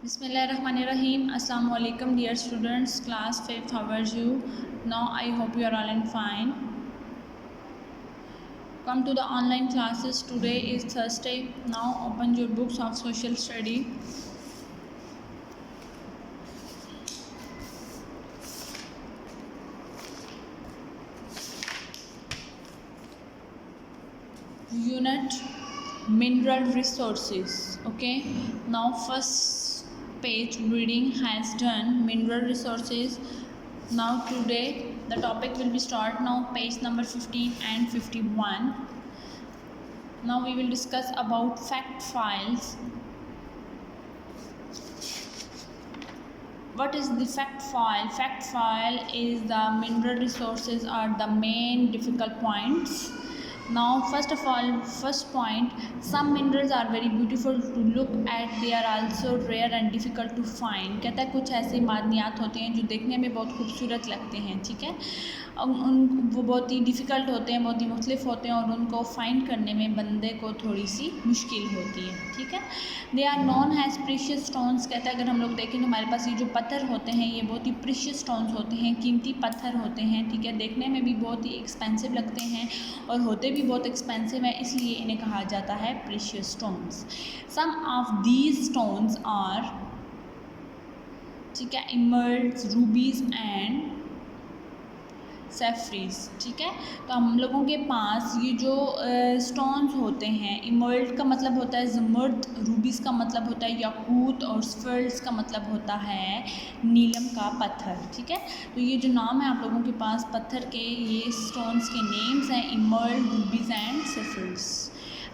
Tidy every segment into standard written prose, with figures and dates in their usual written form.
Bismillahirrahmanirrahim. Assalamu alaikum dear students, class 5th, how are you? Now I hope you are all in fine. Come to the online classes. Today is Thursday. Now open your books of social study. Unit mineral resources. Okay, now first page reading has done mineral resources. Now today the topic will be start now page number 15 and 51. Now we will discuss about fact files. What is the fact file? Fact file is the mineral resources are the main difficult points. Now first of all, first point, some minerals are very beautiful to look at, they are also rare and difficult to find. कहता है कुछ ऐसे मादनियात होते हैं जो देखने में बहुत खूबसूरत लगते हैं, ठीक है, वो बहुत ही डिफ़िकल्ट होते हैं, बहुत ही मुख्तलिफ होते हैं और उनको फाइंड करने में बंदे को थोड़ी सी मुश्किल होती है, ठीक है. They are known as precious stones. कहता है अगर हम लोग देखें तो हमारे पास ये जो पत्थर होते हैं ये बहुत ही प्रीशियस स्टोन्स होते हैं, कीमती पत्थर होते हैं, ठीक है, देखने में भी बहुत ही एक्सपेंसिव लगते हैं और होते भी बहुत एक्सपेंसिव है, इसलिए इन्हें कहा जाता है precious stones. Some of these stones are, ठीक है, इमर्ल्ड्स, रूबीज एंड सैफरीज, ठीक है. तो हम लोगों के पास ये जो स्टोन्स होते हैं, इमर्ल्ड का मतलब होता है ज़मर्द, रूबीज़ का मतलब होता है याकूत और सफ़र्स का मतलब होता है नीलम का पत्थर, ठीक है. तो ये जो नाम है आप लोगों के पास पत्थर के, ये स्टोन्स के नेम्स हैं emerald, rubies and sapphires.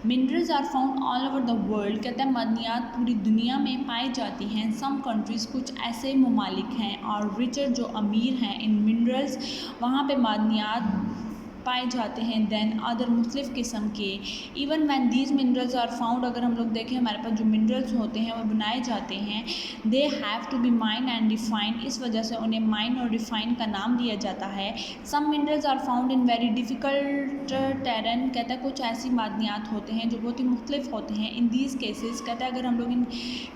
Minerals are found all over the world. कहता है मादनियात पूरी दुनिया में पाई जाती हैं. सम कंट्रीज़, कुछ ऐसे ममालिक हैं और रिचर जो अमीर हैं इन मिनरल्स, वहाँ पे मादनियात पाए जाते हैं दैन अदर मुख्तलिफ़ किस्म के. Even when these minerals are found, अगर हम लोग देखें हमारे पास जो मिनरल्स होते हैं वो बनाए जाते हैं, they have to be mine and refined, इस वजह से उन्हें माइन और रिफाइन का नाम दिया जाता है. Some minerals are found in very difficult terrain. कहता है कुछ ऐसी मादनियात होते हैं जो बहुत ही मुख्तलिफ होते हैं. इन दीज केसेस, कहता है अगर हम लोग इन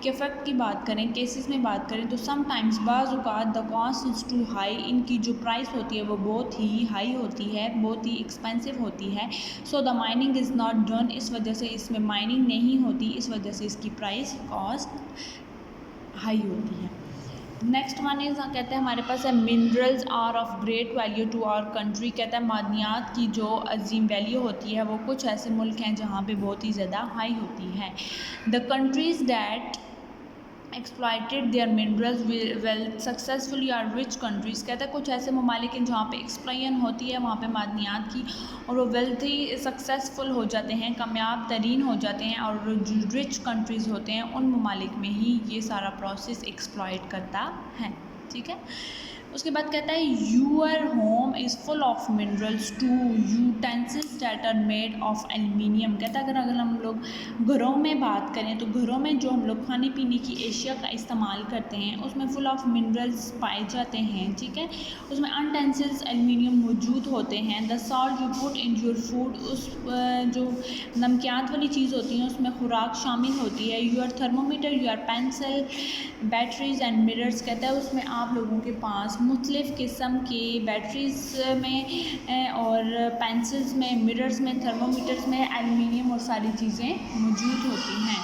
के फैक्ट की बात करें, केसेस में बात करें तो समटाइम्स बाज़ औक़ात the cost is too high, इनकी जो प्राइस होती है वो बहुत ही हाई होती है, बहुत ही एक्सपेंसिव होती है. So the mining is not done, इस वजह से इसमें माइनिंग नहीं होती, इस वजह से इसकी प्राइस कॉस्ट हाई होती है. नेक्स्ट वन इज़, कहते हैं हमारे पास है minerals are of great value to our country. कहता है मादनियात की जो अजीम वैल्यू होती है वो कुछ ऐसे मुल्क हैं जहाँ पे बहुत ही ज़्यादा हाई होती है. The countries that exploited their minerals well successfully are rich countries. कहता है कुछ ऐसे ममालिक हैं जहाँ पे एक्सप्लॉयन होती है वहाँ पे मादनियात की और वो वेल्थी सक्सेसफुल हो जाते हैं, कामयाब तरीन हो जाते हैं, और जो रिच कंट्रीज़ होते हैं उन ममालिक में ही ये सारा प्रोसेस एक्सप्लॉयट करता है, ठीक है. उसके बाद कहता है your home is full of minerals to utensils that are made of aluminium. कहता है अगर हम लोग घरों में बात करें तो घरों में जो हम लोग खाने पीने की एशिया का इस्तेमाल करते हैं उसमें फुल ऑफ मिनरल्स पाए जाते हैं, ठीक है. उसमें अनटेंसिल्स एल्युमिनियम मौजूद होते हैं. The salt you put in your food, उस जो नमकियात वाली चीज़ होती हैं उसमें खुराक शामिल होती है. Your thermometer, your pencil, batteries and mirrors. कहता है उसमें आप लोगों के पास मुख्तलिफ़ किस्म की बैटरीज़ में और पेंसिल्स में, मिरर्स में, थर्मोमीटर्स में एल्युमिनियम और सारी चीज़ें मौजूद होती हैं.